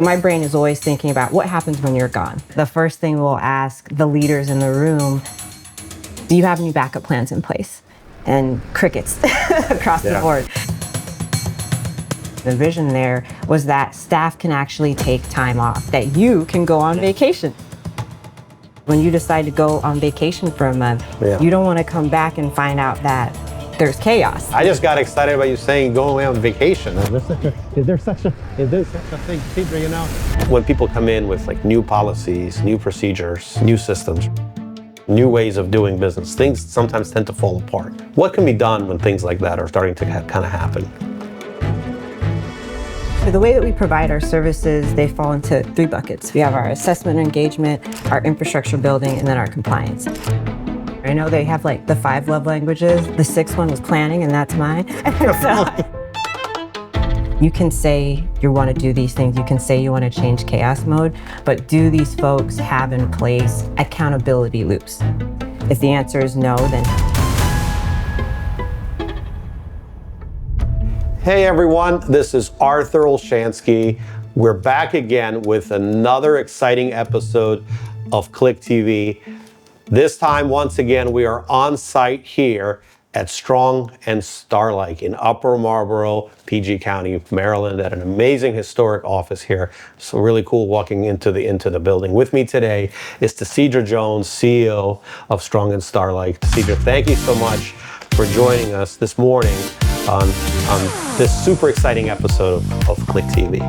My brain is always thinking about what happens when you're gone. The first thing we'll ask the leaders in the room, do you have any backup plans in place? And crickets across the board. The vision there was that staff can actually take time off, that you can go on vacation. When you decide to go on vacation for a month, you don't want to come back and find out that there's chaos. I just got excited about you saying going away on vacation. Is there such a thing, Tisidra, you know? When people come in with like new policies, new procedures, new systems, new ways of doing business, things sometimes tend to fall apart. What can be done when things like that are starting to kind of happen? So the way that we provide our services, they fall into 3 buckets. We have our assessment and engagement, our infrastructure building, and then our compliance. I know they have like the 5 love languages. The 6th one was planning, and that's mine. You can say you want to do these things. You can say you want to change chaos mode, but do these folks have in place accountability loops? If the answer is no, then... Hey everyone, this is Arthur Olshansky. We're back again with another exciting episode of Klik TV. This time, once again, we are on site here at Strong and Starlike in Upper Marlboro, PG County, Maryland, at an amazing historic office here. So really cool walking into the building. With me today is Tisidra Jones, CEO of Strong and Starlike. Tisidra, thank you so much for joining us this morning on this super exciting episode of Klik TV.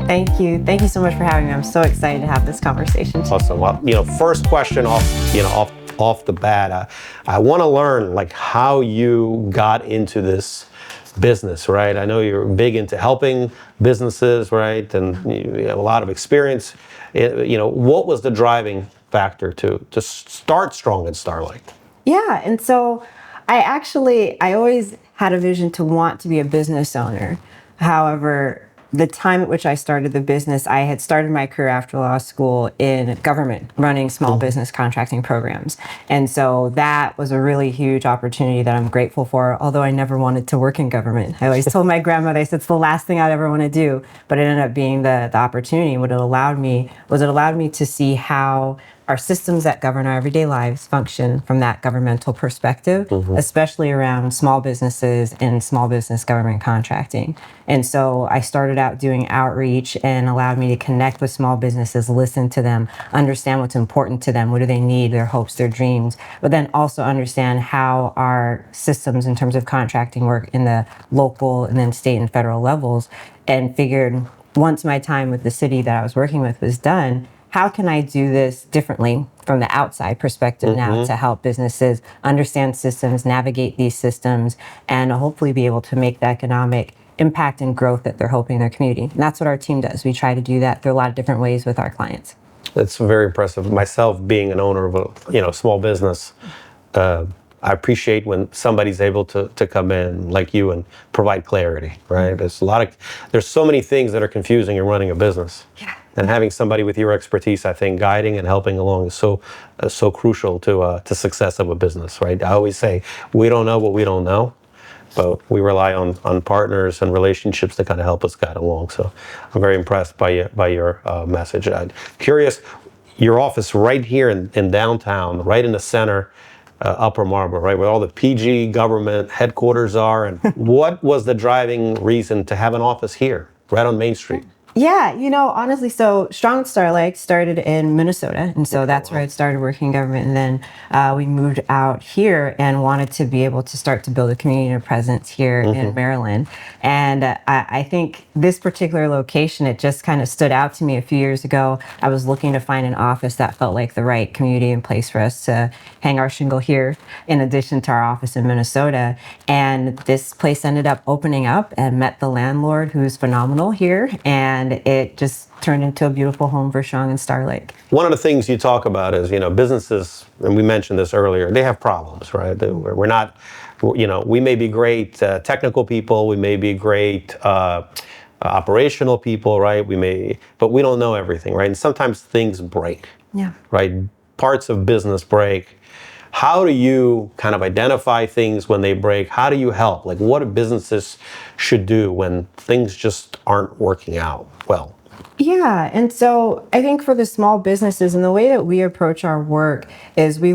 Thank you. Thank you so much for having me. I'm so excited to have this conversation. Awesome. Well, first question off the bat, I want to learn like how you got into this business, right? I know you're big into helping businesses, right? And you have a lot of experience. What was the driving factor to start Strong and Starlike? Yeah, and so I always had a vision to want to be a business owner. However, the time at which I started the business, I had started my career after law school in government, running small business contracting programs. And so that was a really huge opportunity that I'm grateful for, although I never wanted to work in government. I always told my grandmother, I said, it's the last thing I'd ever want to do. But it ended up being the opportunity. What it allowed me to see how our systems that govern our everyday lives function from that governmental perspective, especially around small businesses and small business government contracting. And so I started out doing outreach and allowed me to connect with small businesses, listen to them, understand what's important to them, what do they need, their hopes, their dreams, but then also understand how our systems in terms of contracting work in the local and then state and federal levels, and figured once my time with the city that I was working with was done, how can I do this differently from the outside perspective now to help businesses understand systems, navigate these systems, and hopefully be able to make the economic impact and growth that they're hoping in their community. And that's what our team does. We try to do that through a lot of different ways with our clients. That's very impressive. Myself, being an owner of a small business, I appreciate when somebody's able to come in like you and provide clarity, right? There's so many things that are confusing in running a business. Yeah. And having somebody with your expertise, I think, guiding and helping along is so crucial to success of a business, right? I always say, we don't know what we don't know, but we rely on partners and relationships to kind of help us guide along. So I'm very impressed by your message. I'm curious, your office right here in downtown, right in the center, Upper Marlboro, right, where all the PG government headquarters are. And what was the driving reason to have an office here, right on Main Street? Yeah, honestly, so Strong and Starlike started in Minnesota, and so that's where I started working in government, and then we moved out here and wanted to be able to start to build a community and a presence here in Maryland. And I think this particular location, it just kind of stood out to me a few years ago. I was looking to find an office that felt like the right community and place for us to hang our shingle here, in addition to our office in Minnesota. And this place ended up opening up, and met the landlord, who's phenomenal here, and it just turned into a beautiful home for Strong and Starlike. One of the things you talk about is, businesses, and we mentioned this earlier, they have problems, right? We're not, we may be great technical people, we may be great operational people, right? But we don't know everything, right? And sometimes things break, right? Parts of business break. How do you kind of identify things when they break? How do you help? Like, what do businesses should do when things just aren't working out well? Yeah, and so I think for the small businesses, and the way that we approach our work is we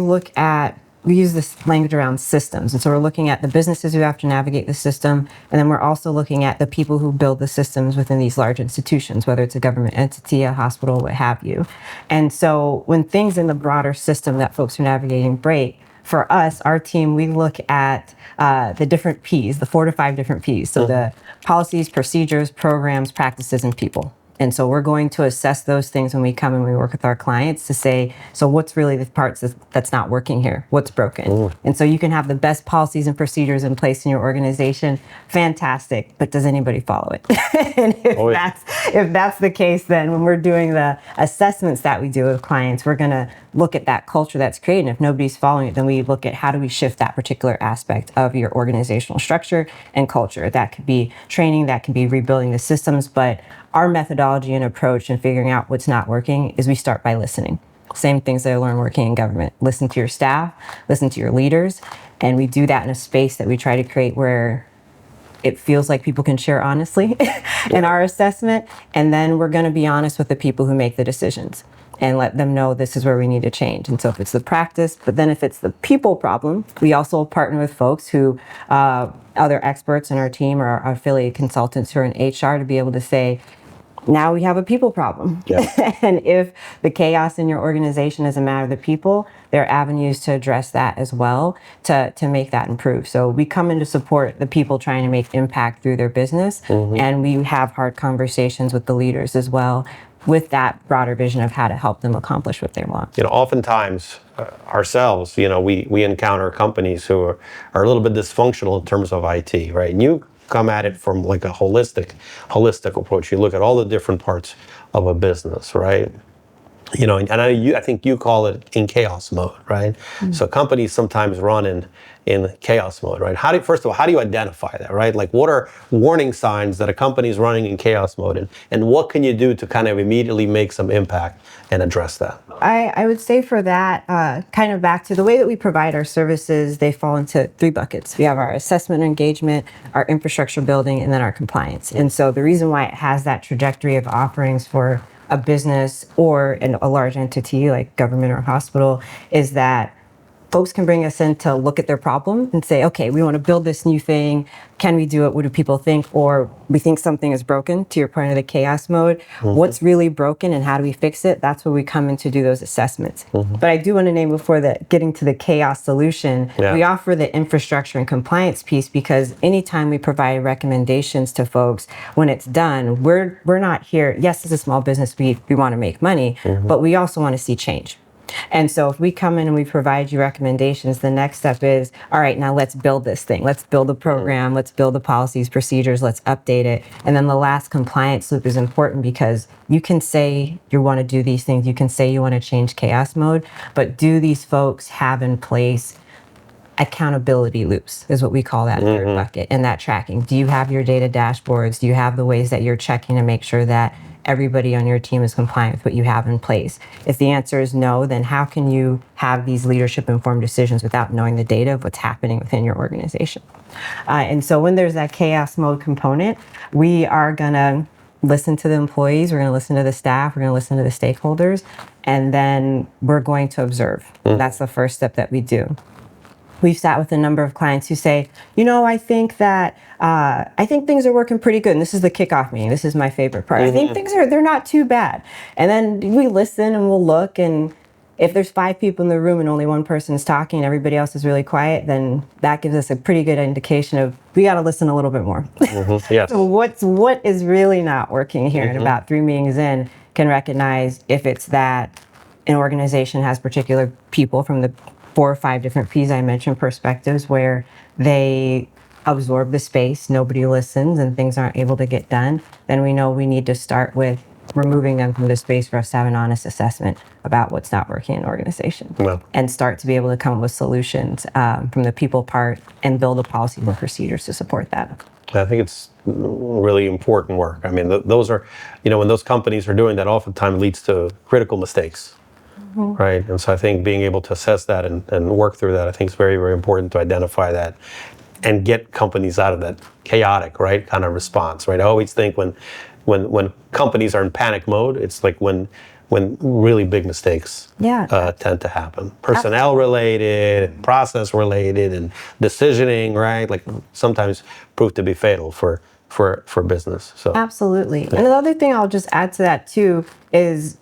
use this language around systems. And so we're looking at the businesses who have to navigate the system, and then we're also looking at the people who build the systems within these large institutions, whether it's a government entity, a hospital, what have you. And so when things in the broader system that folks are navigating break, for us, our team, we look at the different P's, the 4 to 5 different P's. So the policies, procedures, programs, practices, and people. And so we're going to assess those things when we come and we work with our clients to say, so what's really the parts that's not working here? What's broken? And so you can have the best policies and procedures in place in your organization. Fantastic. But does anybody follow it? And if that's the case, then when we're doing the assessments that we do with clients, we're going to look at that culture that's created. And if nobody's following it, then we look at how do we shift that particular aspect of your organizational structure and culture. That could be training, that can be rebuilding the systems, but our methodology and approach in figuring out what's not working is we start by listening. Same things that I learned working in government. Listen to your staff, listen to your leaders, and we do that in a space that we try to create where it feels like people can share honestly in our assessment. And then we're going to be honest with the people who make the decisions and let them know this is where we need to change. And so if it's the practice, but then if it's the people problem, we also partner with folks who, other experts in our team or our affiliate consultants who are in HR to be able to say, now we have a people problem. Yeah. And if the chaos in your organization is a matter of the people, there are avenues to address that as well to make that improve. So we come in to support the people trying to make impact through their business. And we have hard conversations with the leaders as well with that broader vision of how to help them accomplish what they want. Oftentimes ourselves, we encounter companies who are a little bit dysfunctional in terms of IT, right? And you come at it from like a holistic approach. You look at all the different parts of a business, right? And I think you call it in chaos mode, right? So companies sometimes run in chaos mode, right? First of all, how do you identify that, right? Like, what are warning signs that a company is running in chaos mode, and what can you do to kind of immediately make some impact and address that? I would say for that, kind of back to the way that we provide our services, they fall into 3 buckets. We have our assessment and engagement, our infrastructure building, and then our compliance. And so the reason why it has that trajectory of offerings for a business or a large entity like government or hospital is that folks can bring us in to look at their problem and say, okay, we want to build this new thing. Can we do it? What do people think? Or we think something is broken, to your point of the chaos mode. What's really broken and how do we fix it? That's where we come in to do those assessments. But I do want to name before that, getting to the chaos solution, we offer the infrastructure and compliance piece because anytime we provide recommendations to folks, when it's done, we're not here. Yes, as a small business, we want to make money, but we also want to see change. And so if we come in and we provide you recommendations, the next step is, all right, now let's build this thing. Let's build a program. Let's build the policies, procedures. Let's update it. And then the last compliance loop is important because you can say you want to do these things. You can say you want to change chaos mode, but do these folks have in place accountability loops is what we call that third bucket, and that tracking. Do you have your data dashboards? Do you have the ways that you're checking to make sure that everybody on your team is compliant with what you have in place? If the answer is no, then how can you have these leadership informed decisions without knowing the data of what's happening within your organization? And so when there's that chaos mode component, we are gonna listen to the employees, we're gonna listen to the staff, we're gonna listen to the stakeholders, and then we're going to observe. That's the first step that we do. We've sat with a number of clients who say, I think that, I think things are working pretty good. And this is the kickoff meeting. This is my favorite part. I think they're not too bad. And then we listen and we'll look, and if there's 5 people in the room and only one person is talking and everybody else is really quiet, then that gives us a pretty good indication of we got to listen a little bit more. Yes. So what is really not working here? And about 3 meetings in, can recognize if it's that an organization has particular people from the 4 or 5 different P's I mentioned, perspectives where they absorb the space, nobody listens, and things aren't able to get done, then we know we need to start with removing them from the space for us to have an honest assessment about what's not working in an organization and start to be able to come up with solutions from the people part and build a policy and procedures to support that. I think it's really important work. I mean, those are, when those companies are doing that, oftentimes leads to critical mistakes. Right. And so I think being able to assess that and work through that, I think is very, very important to identify that and get companies out of that chaotic, right, kind of response, right? I always think when when companies are in panic mode, it's like when really big mistakes tend to happen. Personnel related, and process related, and decisioning, right? Like sometimes prove to be fatal for business. So Absolutely. And the other thing I'll just add to that too is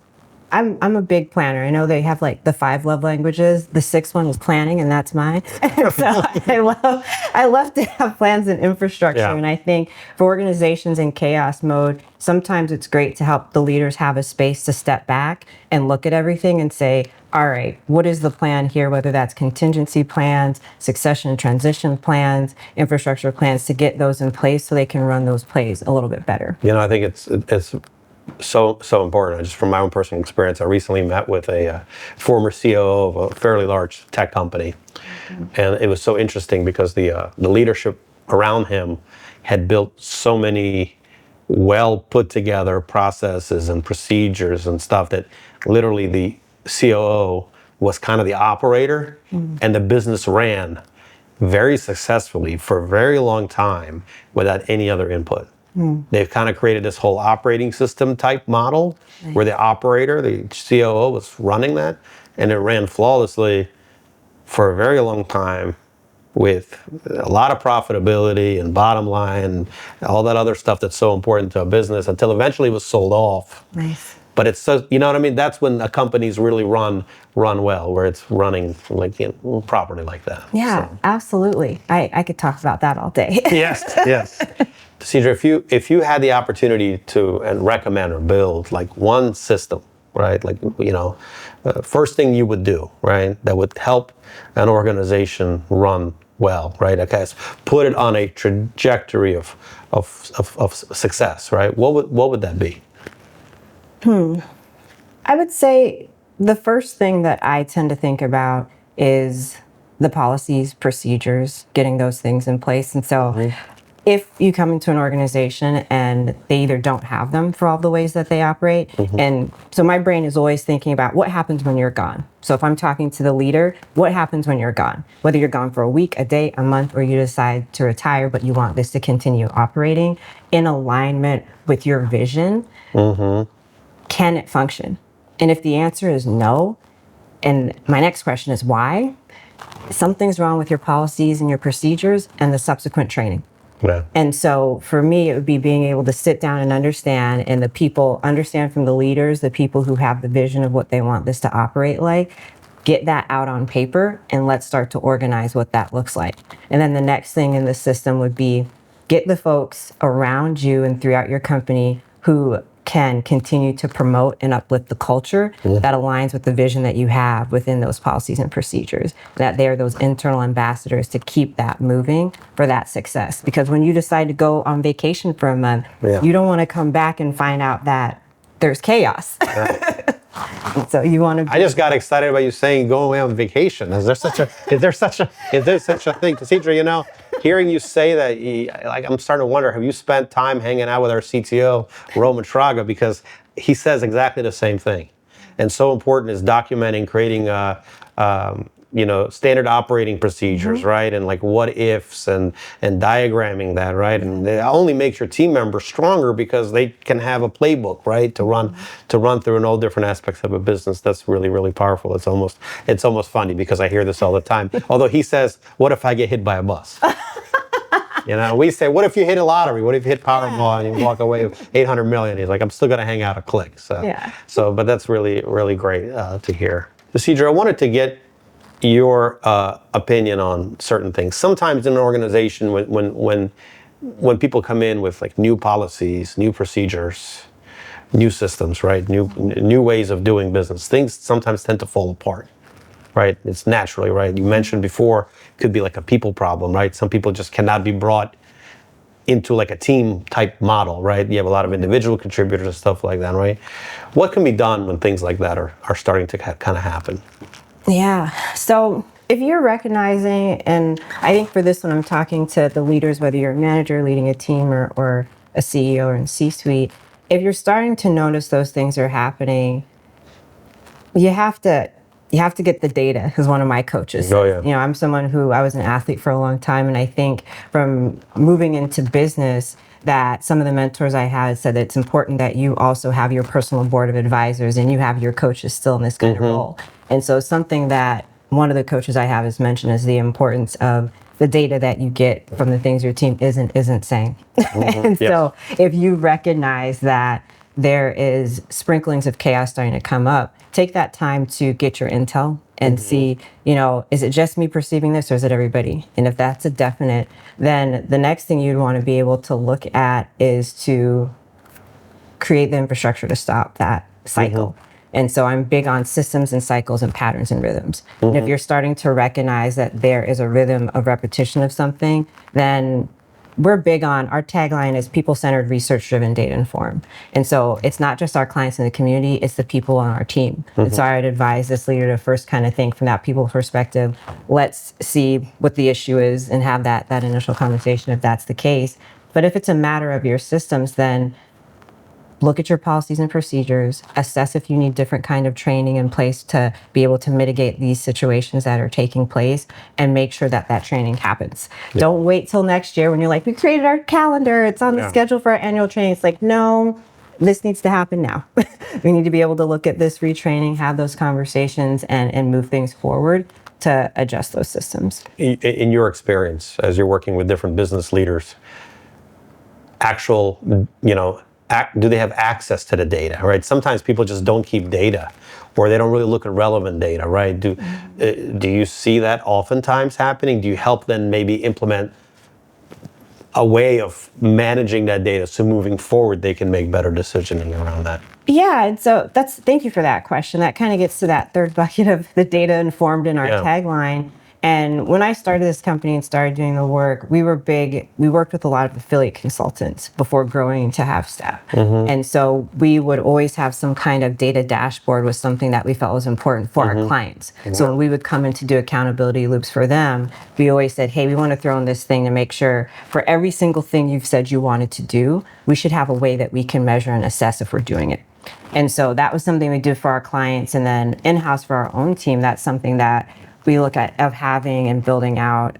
I'm a big planner. I know they have like the 5 love languages. The 6th one is planning, and that's mine. So I love to have plans and infrastructure. Yeah. And I think for organizations in chaos mode, sometimes it's great to help the leaders have a space to step back and look at everything and say, all right, what is the plan here? Whether that's contingency plans, succession and transition plans, infrastructure plans, to get those in place so they can run those plays a little bit better. You know, I think it's so important. Just from my own personal experience, I recently met with a former COO of a fairly large tech company, and it was so interesting because the leadership around him had built so many well put together processes and procedures and stuff that literally the COO was kind of the operator, and the business ran very successfully for a very long time without any other input. They've kind of created this whole operating system type model where the operator, the COO, was running that, and it ran flawlessly for a very long time with a lot of profitability and bottom line and all that other stuff that's so important to a business until eventually it was sold off. Nice. But it's so, you know what I mean? That's when a company's really run well, where it's running like properly like that. Yeah, So. absolutely. I could talk about that all day. Yes. Tisidra, if you had the opportunity to and recommend or build like one system, right? Like, you know, first thing you would do, right? That would help an organization run well, right? Okay, so put it on a trajectory of success, right? What would that be? I would say the first thing that I tend to think about is the policies, procedures, getting those things in place. And so if you come into an organization and they either don't have them for all the ways that they operate, and so my brain is always thinking about what happens when you're gone. So if I'm talking to the leader, what happens when you're gone? Whether you're gone for a week, a day, a month, or you decide to retire, but you want this to continue operating in alignment with your vision, can it function? And if the answer is no, and my next question is why, something's wrong with your policies and your procedures and the subsequent training. Yeah. And so for me, it would be being able to sit down and understand, and the people understand from the leaders, the people who have the vision of what they want this to operate like, get that out on paper, and let's start to organize what that looks like. And then the next thing in the system would be get the folks around you and throughout your company who can continue to promote and uplift the culture that aligns with the vision that you have within those policies and procedures, that they're those internal ambassadors to keep that moving for that success. Because when you decide to go on vacation for a month, you don't want to come back and find out that there's chaos. So you want to. I just got excited about you saying going away on vacation. Is there such a thing? Tisidra, you know, hearing you say that, like, I'm starting to wonder, have you spent time hanging out with our CTO, Roman Traga? Because he says exactly the same thing. And so important is documenting, creating, you know, standard operating procedures, right? And like what ifs and diagramming that, right? And it only makes your team members stronger because they can have a playbook, right? To run through in all different aspects of a business. That's really, really powerful. It's almost funny because I hear this all the time. Although he says, what if I get hit by a bus? You know, we say, what if you hit a lottery? What if you hit Powerball and you walk away with 800 million? He's like, I'm still going to hang out at Klik. So, but that's really, really great to hear. Tisidra, I wanted to get your opinion on certain things. Sometimes in an organization, when people come in with like new policies, new procedures, new systems, right, new ways of doing business, things sometimes tend to fall apart, right? It's naturally, right? You mentioned before, could be like a people problem, right? Some people just cannot be brought into like a team type model, right? You have a lot of individual contributors and stuff like that, right? What can be done when things like that are starting to kind of happen? Yeah. So if you're recognizing, and I think for this one, I'm talking to the leaders, whether you're a manager leading a team or a CEO or in C-suite, if you're starting to notice those things are happening, you have to get the data, as one of my coaches said. Oh, yeah. You know, I'm someone who, I was an athlete for a long time, and I think from moving into business, that some of the mentors I had said that it's important that you also have your personal board of advisors and you have your coaches still in this kind of role. And so something that one of the coaches I have has mentioned is the importance of the data that you get from the things your team isn't saying. And so if you recognize that there is sprinklings of chaos starting to come up, take that time to get your intel and see, is it just me perceiving this or is it everybody? And if that's a definite, then the next thing you'd want to be able to look at is to create the infrastructure to stop that cycle. And so I'm big on systems and cycles and patterns and rhythms. And if you're starting to recognize that there is a rhythm of repetition of something, then we're big on, our tagline is people-centered, research-driven, data-informed. And so it's not just our clients in the community, it's the people on our team. And so I would advise this leader to first kind of think from that people perspective, let's see what the issue is and have that initial conversation if that's the case. But if it's a matter of your systems, then look at your policies and procedures, assess if you need different kind of training in place to be able to mitigate these situations that are taking place, and make sure that that training happens. Don't wait till next year when you're like, we created our calendar, it's on the schedule for our annual training. It's like, no, this needs to happen now. We need to be able to look at this retraining, have those conversations, and move things forward to adjust those systems. In your experience, as you're working with different business leaders, do they have access to the data, right? Sometimes people just don't keep data, or they don't really look at relevant data, right? Do you see that oftentimes happening? Do you help them maybe implement a way of managing that data so moving forward they can make better decisioning around that? Yeah, and so thank you for that question. That kind of gets to that third bucket of the data informed in our tagline. And when I started this company and started doing the work, we worked with a lot of affiliate consultants before growing to have staff. And so we would always have some kind of data dashboard with something that we felt was important for our clients. So when we would come in to do accountability loops for them, we always said, hey, we want to throw in this thing to make sure for every single thing you've said you wanted to do, we should have a way that we can measure and assess if we're doing it. And so that was something we did for our clients. And then in-house for our own team, that's something that we look at of having and building out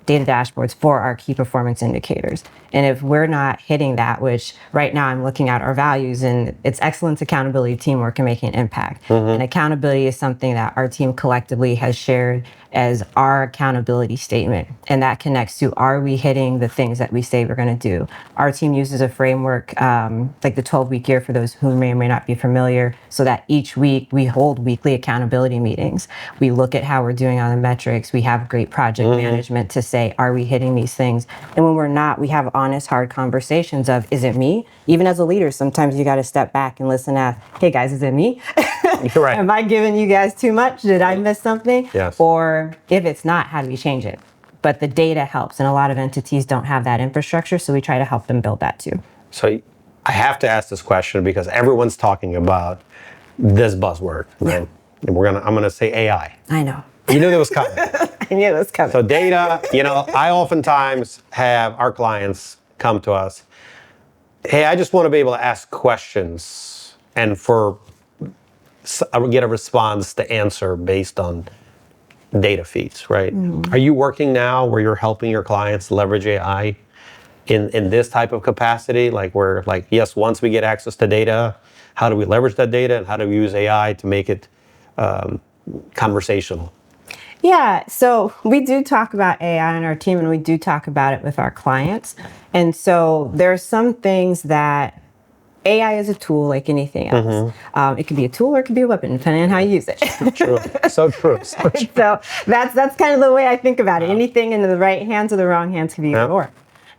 data dashboards for our key performance indicators. And if we're not hitting that, which right now I'm looking at our values, and it's excellence, accountability, teamwork, and making an impact. And accountability is something that our team collectively has shared as our accountability statement. And that connects to, are we hitting the things that we say we're going to do? Our team uses a framework like the 12-week year for those who may or may not be familiar, so that each week we hold weekly accountability meetings. We look at how we're doing on the metrics. We have great project management to say, are we hitting these things? And when we're not, we have honest, hard conversations of, is it me? Even as a leader, sometimes you got to step back and listen at, hey guys, is it me? Right. Am I giving you guys too much? Did I miss something? Yes. Or if it's not, how do we change it? But the data helps, and a lot of entities don't have that infrastructure, so we try to help them build that too. So I have to ask this question because everyone's talking about this buzzword, right? And I'm gonna say AI. I know. You knew that was coming. I knew it was coming. So data, I oftentimes have our clients come to us, hey, I just want to be able to ask questions and I would get a response to answer based on data feeds, right? Are you working now where you're helping your clients leverage AI in this type of capacity? Yes, once we get access to data, how do we leverage that data, and how do we use AI to make it conversational? Yeah, so we do talk about AI on our team, and we do talk about it with our clients. And so there are some things that AI is a tool like anything else. It could be a tool or it could be a weapon, depending on how you use it. True. So true. So that's kind of the way I think about it. Anything in the right hands or the wrong hands can be ignored.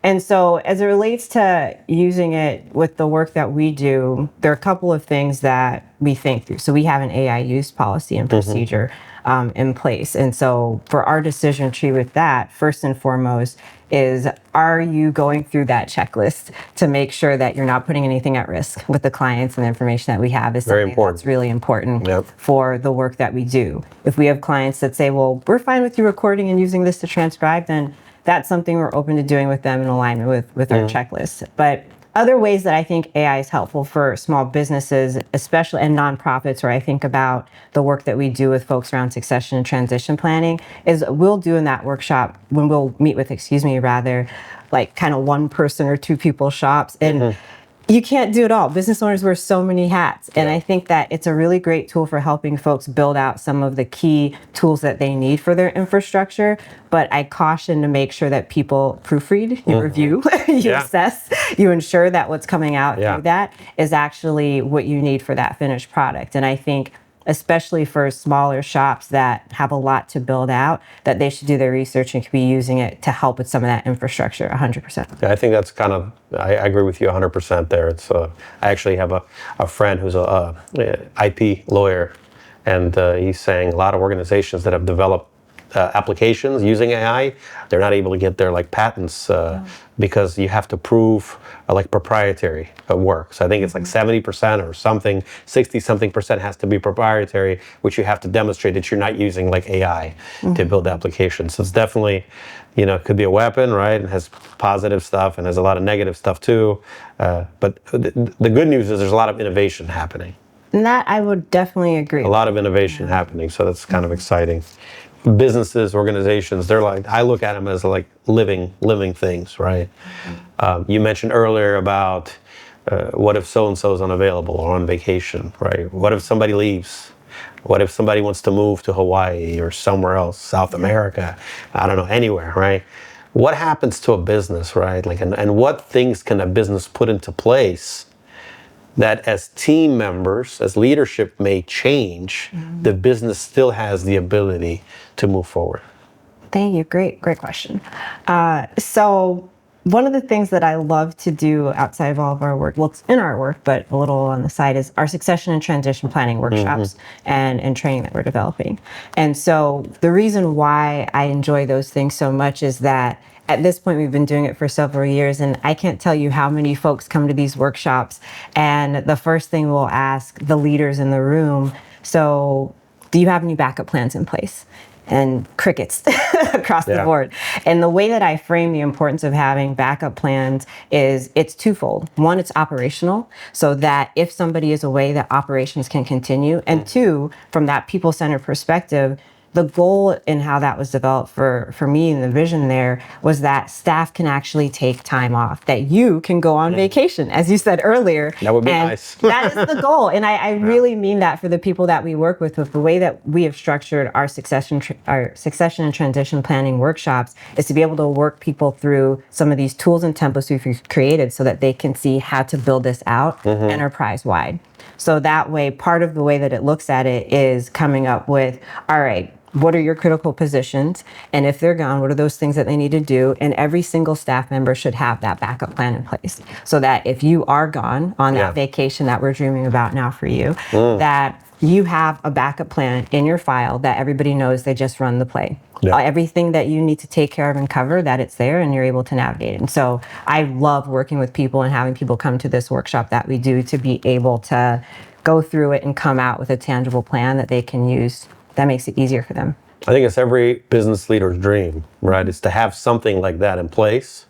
And so as it relates to using it with the work that we do, there are a couple of things that we think through. So we have an AI use policy and procedure in place. And so for our decision tree with that, first and foremost is, are you going through that checklist to make sure that you're not putting anything at risk with the clients, and the information that we have is something that's really important for the work that we do. If we have clients that say, well, we're fine with you recording and using this to transcribe, then that's something we're open to doing with them in alignment with our checklist. But Other ways that I think AI is helpful for small businesses, especially and nonprofits, where I think about the work that we do with folks around succession and transition planning, is we'll do in that workshop when we'll meet with, like kind of one person or two people shops. And you can't do it all. Business owners wear so many hats. And I think that it's a really great tool for helping folks build out some of the key tools that they need for their infrastructure. But I caution to make sure that people proofread, you review, you assess, you ensure that what's coming out through that is actually what you need for that finished product. And I think especially for smaller shops that have a lot to build out, that they should do their research and could be using it to help with some of that infrastructure 100%. Yeah, I think that's kind of, I agree with you 100% there. It's I actually have a friend who's a IP lawyer, and he's saying a lot of organizations that have developed applications using AI, they're not able to get their like patents because you have to prove like proprietary work. So I think it's like 70% or something, 60 something percent has to be proprietary, which you have to demonstrate that you're not using like AI to build applications. So it's definitely, you know, it could be a weapon, right? It has positive stuff and has a lot of negative stuff too. But the good news is there's a lot of innovation happening. And that I would definitely agree. A lot of innovation happening, so that's kind of exciting. Businesses, organizations, they're like, I look at them as like living things, right? You mentioned earlier about what if so-and-so's unavailable or on vacation, right? What if somebody leaves? What if somebody wants to move to Hawaii or somewhere else, South America, I don't know, anywhere, right? What happens to a business, right? Like, and what things can a business put into place that as team members, as leadership may change, the business still has the ability to move forward? Thank you. Great question. So one of the things that I love to do outside of all of our work, well, it's in our work, but a little on the side, is our succession and transition planning workshops and training that we're developing. And so the reason why I enjoy those things so much is that at this point, we've been doing it for several years, and I can't tell you how many folks come to these workshops, and the first thing we'll ask the leaders in the room, so do you have any backup plans in place? And crickets across the board. And the way that I frame the importance of having backup plans is it's twofold. One, it's operational, so that if somebody is away, that operations can continue. And two, from that people-centered perspective, the goal in how that was developed for me and the vision there was that staff can actually take time off, that you can go on vacation, as you said earlier. That would be nice. That is the goal. And I really mean that for the people that we work with the way that we have structured our succession and transition planning workshops is to be able to work people through some of these tools and templates we've created so that they can see how to build this out enterprise-wide. So that way, part of the way that it looks at it is coming up with, all right, what are your critical positions? And if they're gone, what are those things that they need to do? And every single staff member should have that backup plan in place so that if you are gone on that vacation that we're dreaming about now for you, that you have a backup plan in your file that everybody knows they just run the play. Everything that you need to take care of and cover, that it's there and you're able to navigate it. And so I love working with people and having people come to this workshop that we do to be able to go through it and come out with a tangible plan that they can use that makes it easier for them. I think it's every business leader's dream, right? Is to have something like that in place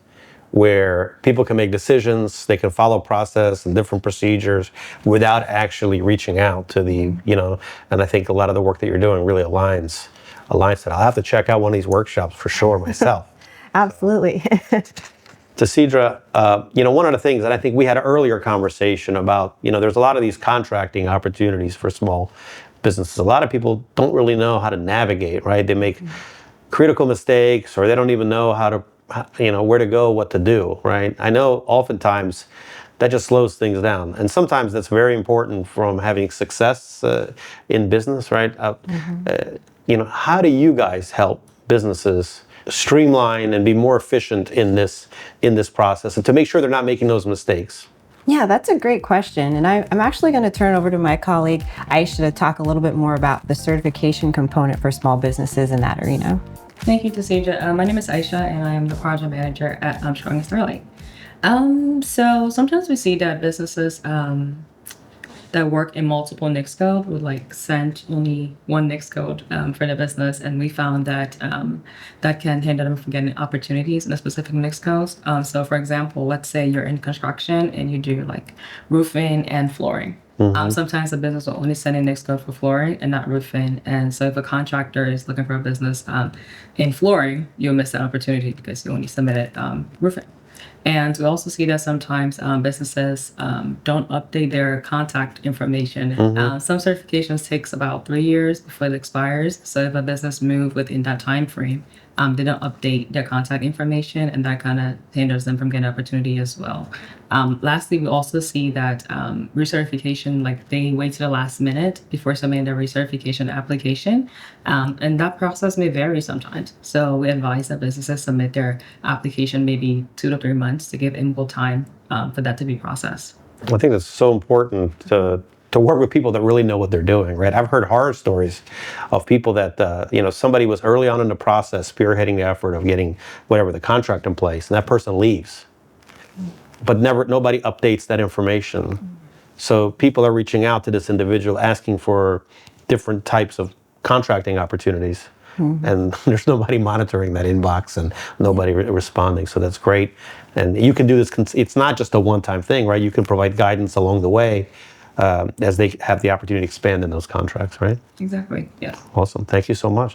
where people can make decisions, they can follow process and different procedures without actually reaching out to the, you know, and I think a lot of the work that you're doing really aligns that. I'll have to check out one of these workshops for sure myself. Absolutely. Tisidra, you know, one of the things that I think we had an earlier conversation about, you know, there's a lot of these contracting opportunities for small businesses. A lot of people don't really know how to navigate, right? They make critical mistakes, or they don't even know how to, you know, where to go, what to do, right? I know oftentimes that just slows things down. And sometimes that's very important from having success in business, right? You know, how do you guys help businesses streamline and be more efficient in this process and to make sure they're not making those mistakes? Yeah, that's a great question. And I'm actually going to turn over to my colleague, Aisha, to talk a little bit more about the certification component for small businesses in that arena. Thank you, Tisidra. My name is Aisha, and I am the project manager at Strong and Starlike. So sometimes we see that businesses that that work in multiple NICS code would like send only one NICS code for the business, and we found that that can hinder them from getting opportunities in a specific NICS codes. So, for example, let's say you're in construction and you do like roofing and flooring. Sometimes a business will only send in NICS code for flooring and not roofing. And so if a contractor is looking for a business in flooring, you'll miss that opportunity because you only submitted roofing. And we also see that sometimes businesses don't update their contact information. Some certifications takes about 3 years before it expires. So if a business moves within that time frame, they don't update their contact information, and that kind of hinders them from getting opportunity as well. Lastly, we also see that recertification, like they wait to the last minute before submitting their recertification application, and that process may vary sometimes. So we advise that businesses submit their application maybe 2 to 3 months to give ample time for that to be processed. I think that's so important to work with people that really know what they're doing, right? I've heard horror stories of people that, somebody was early on in the process spearheading the effort of getting whatever the contract in place, and that person leaves. But nobody updates that information. So people are reaching out to this individual asking for different types of contracting opportunities. And there's nobody monitoring that inbox and nobody responding. So that's great. And you can do this, it's not just a one-time thing, right? You can provide guidance along the way as they have the opportunity to expand in those contracts, right? Exactly, yes. Awesome, thank you so much.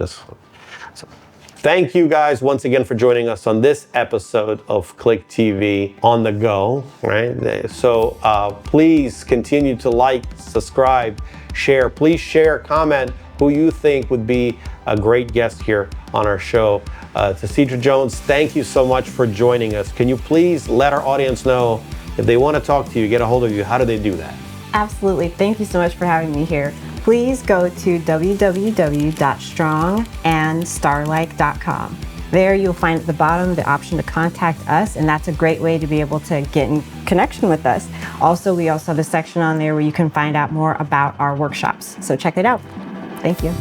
Thank you guys once again for joining us on this episode of Klik TV on the go, right? So please continue to like, subscribe, share. Please share, comment who you think would be a great guest here on our show. Tisidra Jones, thank you so much for joining us. Can you please let our audience know if they want to talk to you, get a hold of you, how do they do that? Absolutely. Thank you so much for having me here. Please go to www.strongandstarlike.com. There you'll find at the bottom the option to contact us, and that's a great way to be able to get in connection with us. Also, we also have a section on there where you can find out more about our workshops. So check it out. Thank you.